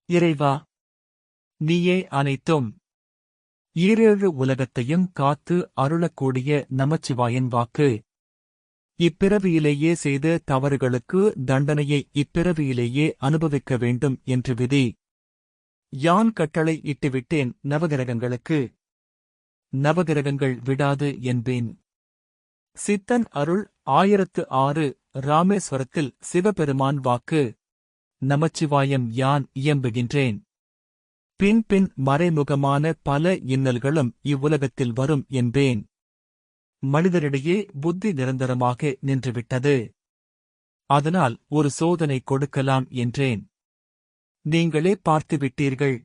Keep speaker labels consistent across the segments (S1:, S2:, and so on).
S1: இறைவா, நீயே அனைத்தும். ஈரேழு உலகத்தையும் காத்து அருளக்கூடிய நமச்சிவாயன் வாக்கு. இப்பிறவியிலேயே செய்த தவறுகளுக்கு தண்டனையை இப்பிறவியிலேயே அனுபவிக்க வேண்டும் என்று விதி. யான் கட்டளை இட்டுவிட்டேன் நவகிரகங்களுக்கு. நவகிரகங்கள் விடாது என்பேன். சித்தன் அருள் 1006 ராமேஸ்வரத்தில் சிவபெருமான் வாக்கு. நமச்சிவாயம் யான் இயம்புகின்றேன். பின் மறைமுகமான பல இன்னல்களும் இவ்வுலகத்தில் வரும் என்பேன். மனிதரிடையே புத்தி நிரந்தரமாக நின்றுவிட்டது. அதனால் ஒரு சோதனை கொடுக்கலாம் என்றேன். நீங்களே பார்த்துவிட்டீர்கள்.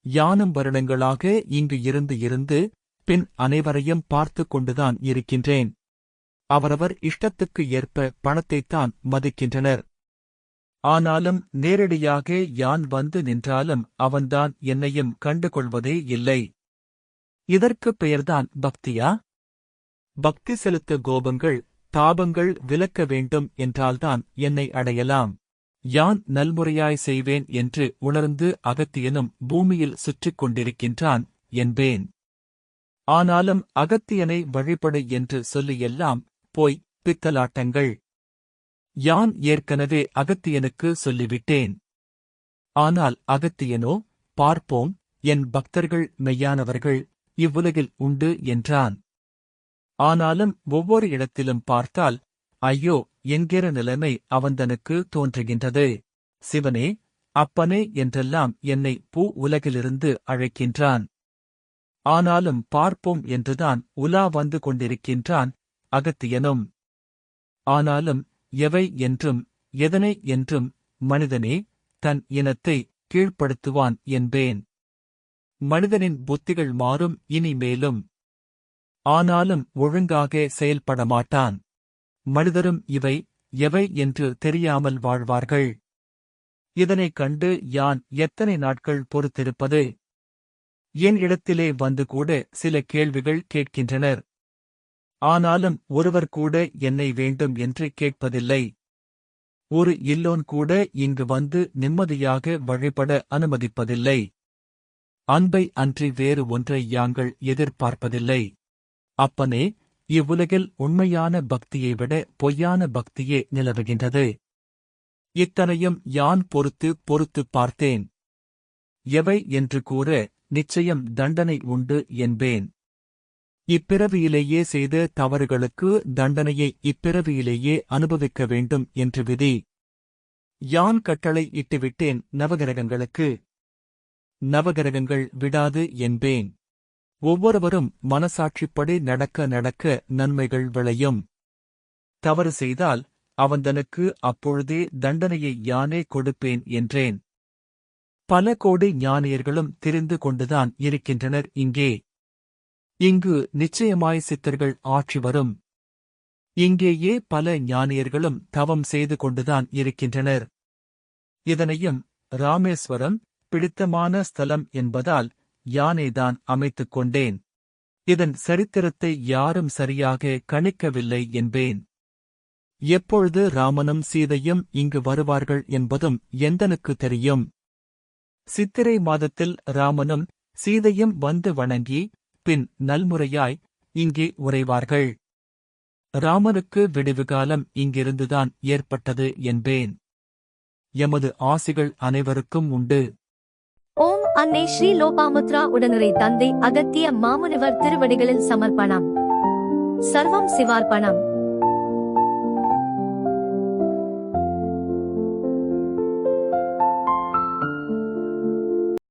S1: யானும் வருடங்களாக இங்கு இருந்து பின் அனைவரையும் பார்த்து கொண்டுதான் இருக்கின்றேன். அவரவர் இஷ்டத்துக்கு ஏற்ப பணத்தைத்தான் மதிக்கின்றனர். ஆனாலும் நேரடியாக யான் வந்து நின்றாலும் அவன்தான் என்னையும் கண்டுகொள்வதே இல்லை. இதற்குப் பெயர்தான் பக்தியா? பக்தி செலுத்த கோபங்கள், தாபங்கள் விலக்க வேண்டும் என்றால்தான் என்னை அடையலாம். யான் நல்முறையாய் செய்வேன் என்று உணர்ந்து அகத்தியனும் பூமியில் சுற்றிக் கொண்டிருக்கின்றான் என்பேன். ஆனாலும் அகத்தியனை வழிபடு என்று சொல்லியெல்லாம் போய் பித்தலாட்டங்கள். யான் ஏற்கனவே அகத்தியனுக்கு சொல்லிவிட்டேன். ஆனால் அகத்தியனோ, பார்ப்போம், என் பக்தர்கள் மெய்யானவர்கள் இவ்வுலகில் உண்டு என்றான். ஆனாலும் ஒவ்வொரு இடத்திலும் பார்த்தால் ஐயோ என்கிற நிலைமை அவந்தனுக்கு தோன்றுகின்றது. சிவனே, அப்பனே என்றெல்லாம் என்னை பூ உலகிலிருந்து அழைக்கின்றான். ஆனாலும் பார்ப்போம் என்றுதான் உலா வந்து கொண்டிருக்கின்றான் அகத்தியனும். ஆனாலும் எவை என்றும் எதனை என்றும் மனிதனே தன் இனத்தை கீழ்ப்படுத்துவான் என்பேன். மனிதனின் புத்திகள் மாறும் இனிமேலும். ஆனாலும் ஒழுங்காக செயல்படமாட்டான். மனிதரும் இவை எவை என்று தெரியாமல் வாழ்வார்கள். இதனைக் கண்டு யான் எத்தனை நாட்கள் பொறுத்திருப்பது? என் இடத்திலே வந்து கூட சில கேள்விகள் கேட்கின்றனர். ஆனாலும் ஒருவர் கூட என்னை வேண்டும் என்று கேட்பதில்லை. ஒரு இல்லோன் கூட இங்கு வந்து நிம்மதியாக வழிபட அனுமதிப்பதில்லை. அன்பை அன்றி வேறு ஒன்றை யாங்கள் எதிர்பார்ப்பதில்லை. அப்பனே, இவ்வுலகில் உண்மையான பக்தியை விட பொய்யான பக்தியே நிலவுகின்றது. இத்தனையும் யான் பொறுத்து பார்த்தேன். எவை என்று கூற நிச்சயம் தண்டனை உண்டு என்பேன். இப்பிறவியிலேயே செய்த தவறுகளுக்கு தண்டனையை இப்பிறவியிலேயே அனுபவிக்க வேண்டும் என்று விதி. யான் கட்டளை இட்டுவிட்டேன் நவகிரகங்களுக்கு. நவகிரகங்கள் விடாது என்பேன். ஒவ்வொருவரும் மனசாட்சிப்படி நடக்க நன்மைகள் விளையும். தவறு செய்தால் அவந்தனுக்கு அப்பொழுதே தண்டனையை யானே கொடுப்பேன் என்றேன். பல கோடி ஞானியர்களும் தெரிந்து கொண்டுதான் இருக்கின்றனர் இங்கே. இங்கு நிச்சயமாய் சித்தர்கள் ஆட்சி வரும். இங்கேயே பல ஞானியர்களும் தவம் செய்து கொண்டுதான் இருக்கின்றனர். இதனையும் ராமேஸ்வரம் பிடித்தமான ஸ்தலம் என்பதால் யானேதான் அமைத்துக் கொண்டேன். இதன் சரித்திரத்தை யாரும் சரியாக கணிக்கவில்லை என்பேன். எப்பொழுது ராமனும் சீதையும் இங்கு வருவார்கள் என்பதும் எந்தனுக்கு தெரியும். சித்திரை மாதத்தில் ராமனும் சீதையும் வந்து வணங்கி பின் நல்முறையாய் இங்கே உறைவார்கள். ராமனுக்கு விடிவுகாலம் இங்கிருந்துதான் ஏற்பட்டது என்பேன். எமது ஆசிகள் அனைவருக்கும் உண்டு.
S2: ஓம் அன்னை ஸ்ரீ லோபாமுத்ரா உடனுரை தந்தை அகத்திய மாமுனிவர் திருவடிகளில் சமர்ப்பணம். சர்வம் சிவார்ப்பணம்.